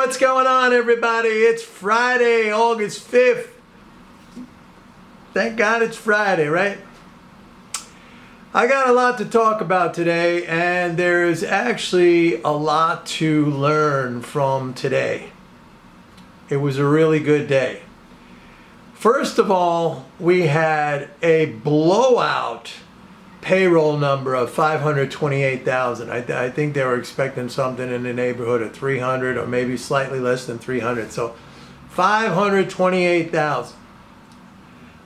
what's going on, everybody? It's Friday, August 5th. Thank God it's Friday, right? I got a lot to talk about today, and there's actually a lot to learn from today. It was a really good day. First of all, we had a blowout payroll number of 528,000. I think they were expecting something in the neighborhood of 300 or maybe slightly less than 300. So 528,000.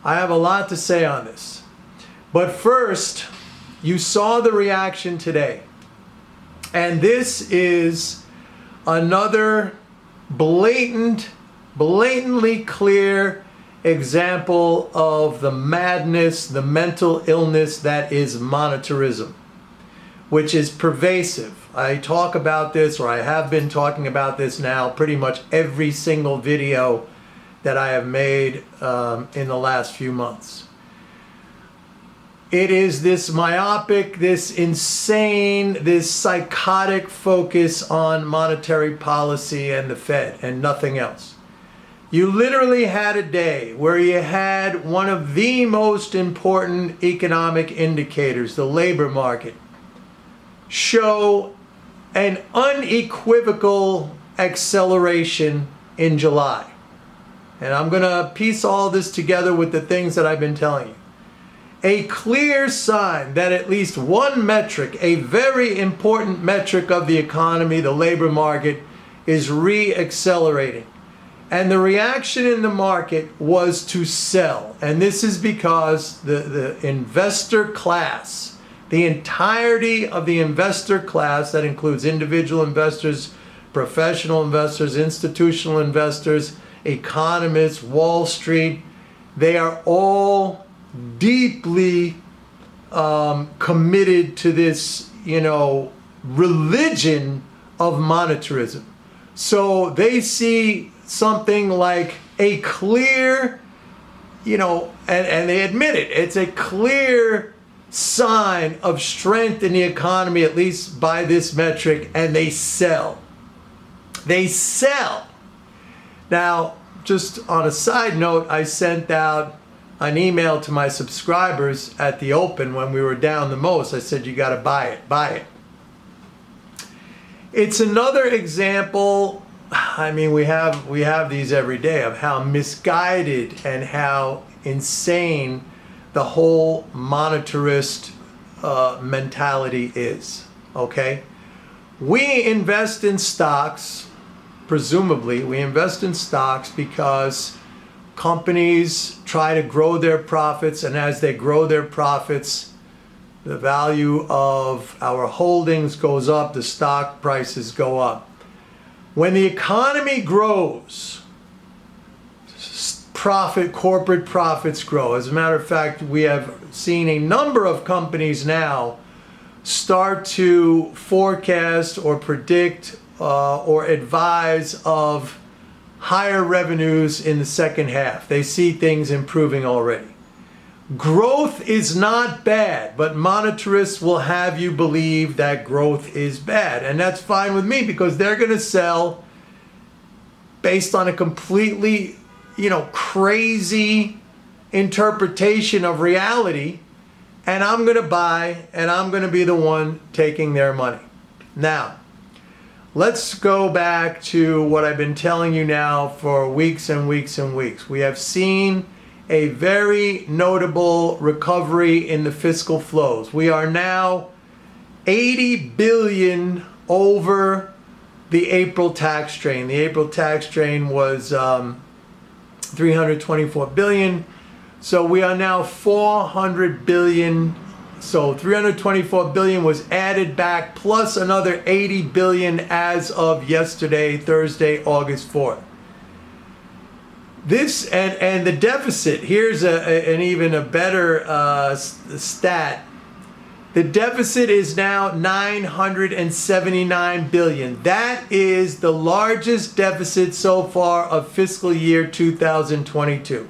I have a lot to say on this. But first, you saw the reaction today. And this is another blatantly clear example of the madness, the mental illness that is monetarism, which is pervasive. I talk about this, or I have been talking about this now pretty much every single video that I have made in the last few months. It is this myopic, this insane, this psychotic focus on monetary policy and the Fed and nothing else. You literally had a day where you had one of the most important economic indicators, the labor market, show an unequivocal acceleration in July. And I'm going to piece all this together with the things that I've been telling you. A clear sign that at least one metric, a very important metric of the economy, the labor market, is re-accelerating. And the reaction in the market was to sell. And this is because the investor class, the entirety of the investor class, that includes individual investors, professional investors, institutional investors, economists, Wall Street, they are all deeply committed to this, religion of monetarism. So they see something like a clear, and they admit it, it's a clear sign of strength in the economy, at least by this metric, and they sell. They sell. Now, just on a side note, I sent out an email to my subscribers at the open when we were down the most. I said, you got to buy it. It's another example. I mean, we have these every day of how misguided and how insane the whole monetarist mentality is, okay? We invest in stocks, presumably, we invest in stocks because companies try to grow their profits, and as they grow their profits, the value of our holdings goes up, the stock prices go up. When the economy grows, corporate profits grow. As a matter of fact, we have seen a number of companies now start to forecast or predict or advise of higher revenues in the second half. They see things improving already. Growth is not bad, but monetarists will have you believe that growth is bad. And that's fine with me because they're going to sell based on a completely, crazy interpretation of reality. And I'm going to buy, and I'm going to be the one taking their money. Now, let's go back to what I've been telling you now for weeks and weeks and weeks. We have seen a very notable recovery in the fiscal flows. We are now 80 billion over the April tax drain. The April tax drain was 324 billion. So we are now 400 billion. So 324 billion was added back plus another 80 billion as of yesterday, Thursday, August 4th. This and the deficit, here's an even a better stat. The deficit is now 979 billion. That is the largest deficit so far of fiscal year 2022.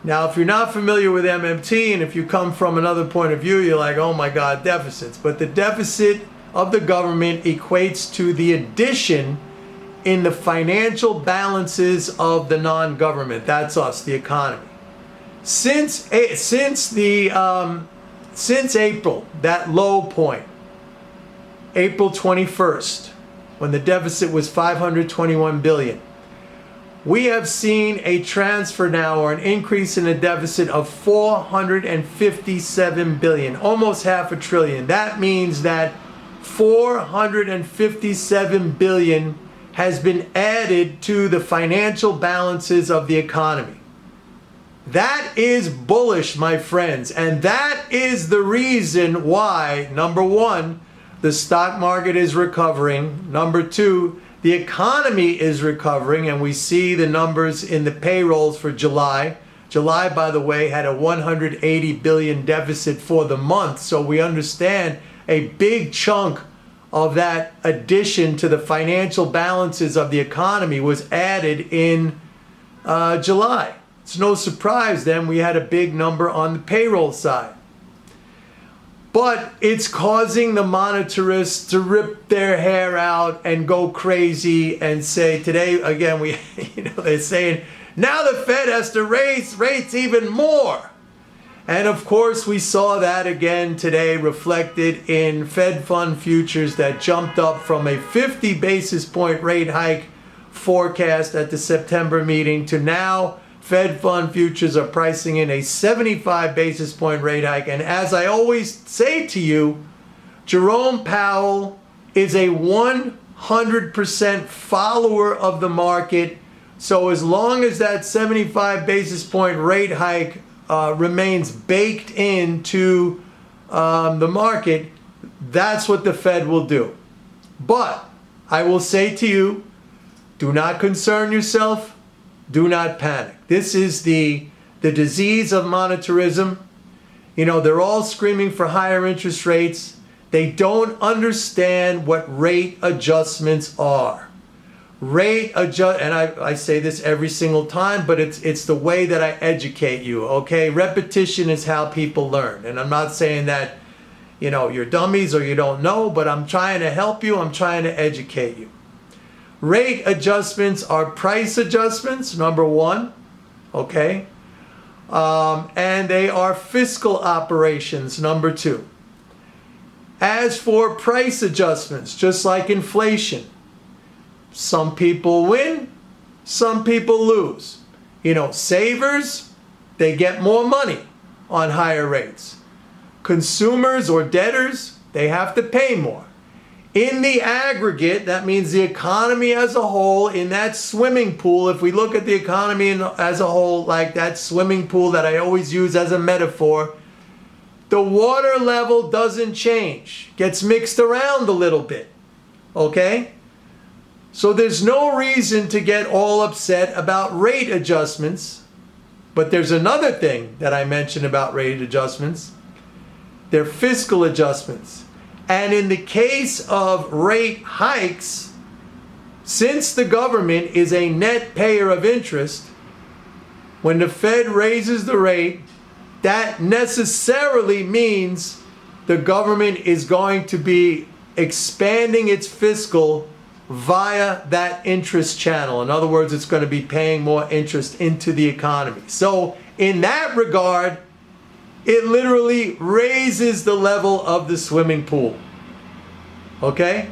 Now, if you're not familiar with MMT, and if you come from another point of view, you're like, oh my God, deficits. But the deficit of the government equates to the addition in the financial balances of the non-government. That's us, the economy. Since April, that low point, April 21st, when the deficit was 521 billion, we have seen a transfer now, or an increase in the deficit of 457 billion, almost half a trillion. That means that 457 billion has been added to the financial balances of the economy. That is bullish, my friends, and that is the reason why, number one, the stock market is recovering. Number two, the economy is recovering, and we see the numbers in the payrolls for July. July, by the way, had a 180 billion deficit for the month, so we understand a big chunk of that addition to the financial balances of the economy was added in July. It's no surprise then we had a big number on the payroll side. But it's causing the monetarists to rip their hair out and go crazy and say, today, again, they're saying, now the Fed has to raise rates even more. And of course, we saw that again today reflected in Fed fund futures that jumped up from a 50 basis point rate hike forecast at the September meeting to now Fed fund futures are pricing in a 75 basis point rate hike. And as I always say to you, Jerome Powell is a 100% follower of the market. So as long as that 75 basis point rate hike remains baked into the market, that's what the Fed will do. But I will say to you, do not concern yourself. Do not panic. This is the disease of monetarism. You know, they're all screaming for higher interest rates. They don't understand what rate adjustments are. And I say this every single time, but it's the way that I educate you, okay? Repetition is how people learn. And I'm not saying that, you know, you're dummies or you don't know, but I'm trying to help you. I'm trying to educate you. Rate adjustments are price adjustments, number one, okay? And they are fiscal operations, number two. As for price adjustments, just like inflation, some people win, some people lose. You know, savers, they get more money on higher rates. Consumers or debtors, they have to pay more. In the aggregate, that means the economy as a whole, in that swimming pool, if we look at the economy as a whole, like that swimming pool that I always use as a metaphor, the water level doesn't change, gets mixed around a little bit, okay? So there's no reason to get all upset about rate adjustments, but there's another thing that I mentioned about rate adjustments. They're fiscal adjustments. And in the case of rate hikes, since the government is a net payer of interest, when the Fed raises the rate, that necessarily means the government is going to be expanding its fiscal via that interest channel. In other words, it's going to be paying more interest into the economy. So in that regard, it literally raises the level of the swimming pool. Okay?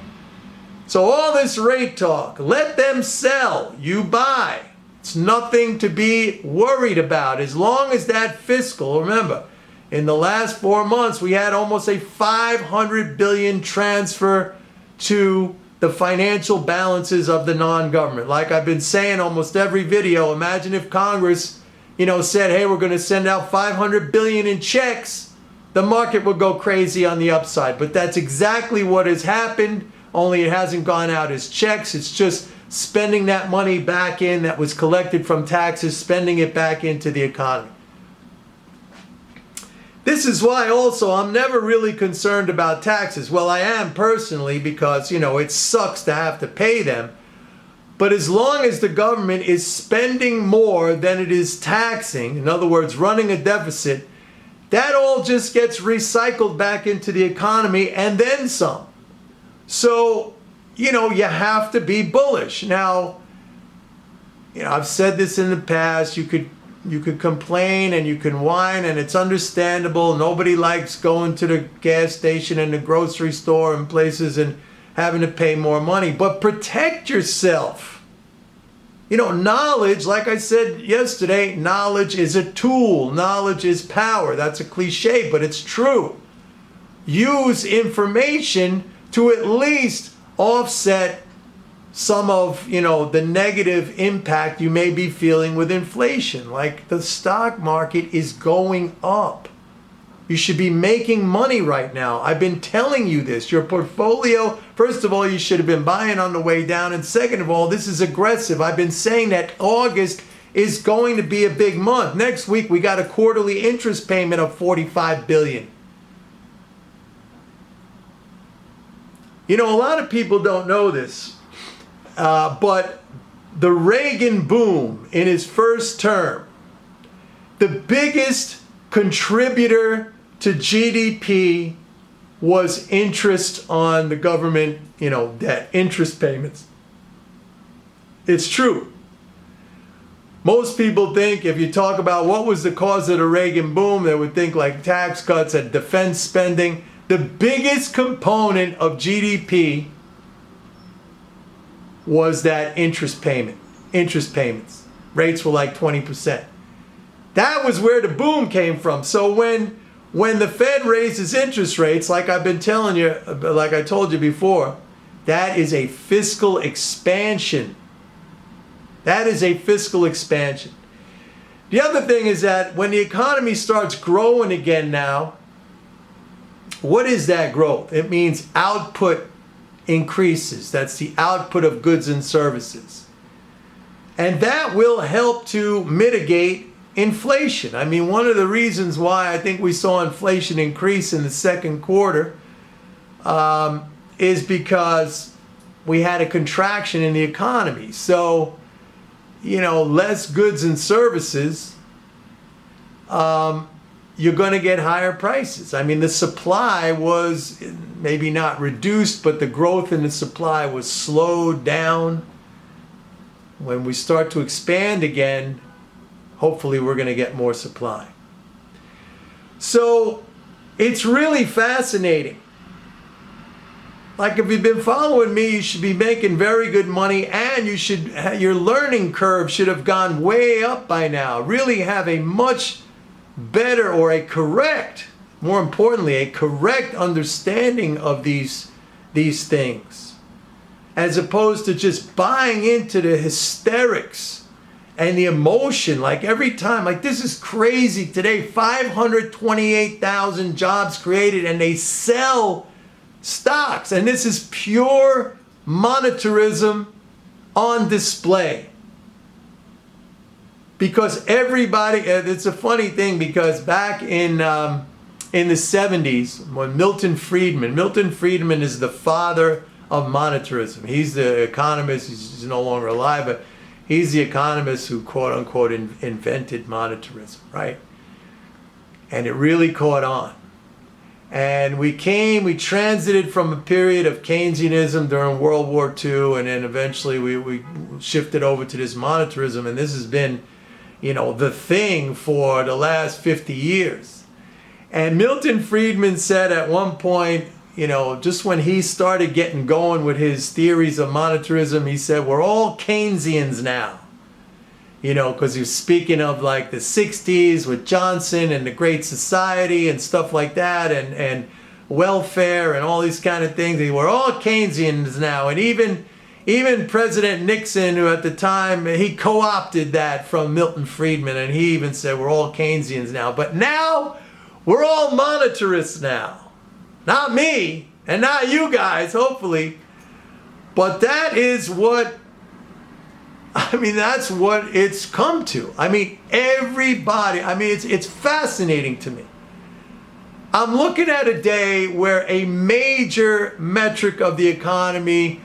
So all this rate talk, let them sell, you buy. It's nothing to be worried about as long as that fiscal, remember, in the last 4 months, we had almost a 500 billion transfer to the financial balances of the non-government. Like I've been saying almost every video, imagine if Congress, said, hey, we're going to send out 500 billion in checks, the market would go crazy on the upside. But that's exactly what has happened, only it hasn't gone out as checks. It's just spending that money back in that was collected from taxes, spending it back into the economy. This is why also I'm never really concerned about taxes. Well, I am personally because, it sucks to have to pay them. But as long as the government is spending more than it is taxing, in other words, running a deficit, that all just gets recycled back into the economy and then some. So, you have to be bullish. Now, I've said this in the past, you could complain and you can whine, and it's understandable. Nobody likes going to the gas station and the grocery store and places and having to pay more money, but protect yourself. Knowledge, like I said yesterday, knowledge is a tool. Knowledge is power. That's a cliche, but it's true. Use information to at least offset some of, the negative impact you may be feeling with inflation. Like the stock market is going up. You should be making money right now. I've been telling you this. Your portfolio, first of all, you should have been buying on the way down. And second of all, this is aggressive. I've been saying that August is going to be a big month. Next week, we got a quarterly interest payment of $45 billion. A lot of people don't know this, but the Reagan boom in his first term, the biggest contributor to GDP was interest on the government, debt, interest payments. It's true. Most people think if you talk about what was the cause of the Reagan boom, they would think like tax cuts and defense spending. The biggest component of GDP was that interest payments. Rates were like 20%. That was where the boom came from. So when the Fed raises interest rates, like I've been telling you, like I told you before, that is a fiscal expansion. That is a fiscal expansion. The other thing is that when the economy starts growing again now, what is that growth? It means output increases. That's the output of goods and services. And that will help to mitigate inflation. I mean, one of the reasons why I think we saw inflation increase in the second quarter is because we had a contraction in the economy. So, less goods and services, you're going to get higher prices. I mean, the supply was maybe not reduced, but the growth in the supply was slowed down. When we start to expand again, hopefully we're going to get more supply. So it's really fascinating. Like if you've been following me, you should be making very good money, and your learning curve should have gone way up by now. Really have a much better, or more importantly, a correct understanding of these things, as opposed to just buying into the hysterics and the emotion. Like every time, like this is crazy today, 528,000 jobs created, and they sell stocks. And this is pure monetarism on display. Because everybody, it's a funny thing, because back in the 70s, when Milton Friedman is the father of monetarism. He's the economist, he's no longer alive, but he's the economist who quote unquote invented monetarism, right? And it really caught on. And we transited from a period of Keynesianism during World War II, and then eventually we shifted over to this monetarism, and this has been the thing for the last 50 years. And Milton Friedman said at one point, just when he started getting going with his theories of monetarism, he said, we're all Keynesians now. Because he was speaking of like the 60s with Johnson and the Great Society and stuff like that, and welfare and all these kind of things. We're all Keynesians now. And even President Nixon, who at the time, he co-opted that from Milton Friedman, and he even said we're all Keynesians now. But now, we're all monetarists now. Not me, and not you guys, hopefully. But that's what it's come to. Everybody, it's fascinating to me. I'm looking at a day where a major metric of the economy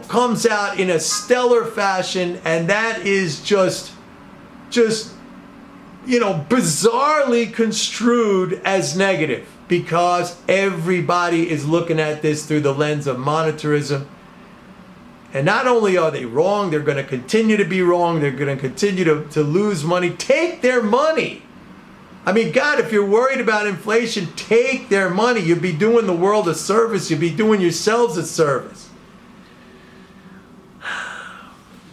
comes out in a stellar fashion, and that is just bizarrely construed as negative, because everybody is looking at this through the lens of monetarism. And not only are they wrong, they're going to continue to be wrong. They're going to continue to lose money. Take their money. I mean, God, if you're worried about inflation, take their money. You'd be doing the world a service. You'd be doing yourselves a service.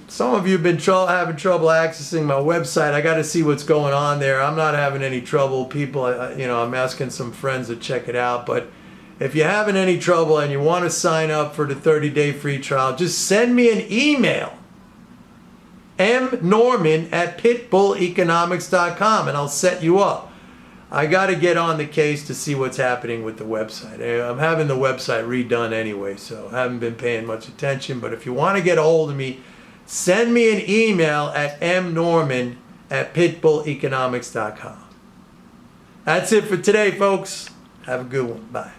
Some of you have been having trouble accessing my website. I got to see what's going on there. I'm not having any trouble. People, I'm asking some friends to check it out. But if you're having any trouble and you want to sign up for the 30-day free trial, just send me an email. mnorman@pitbulleconomics.com, and I'll set you up. I got to get on the case to see what's happening with the website. I'm having the website redone anyway, so I haven't been paying much attention. But if you want to get a hold of me, send me an email at mnorman@pitbulleconomics.com. That's it for today, folks. Have a good one. Bye.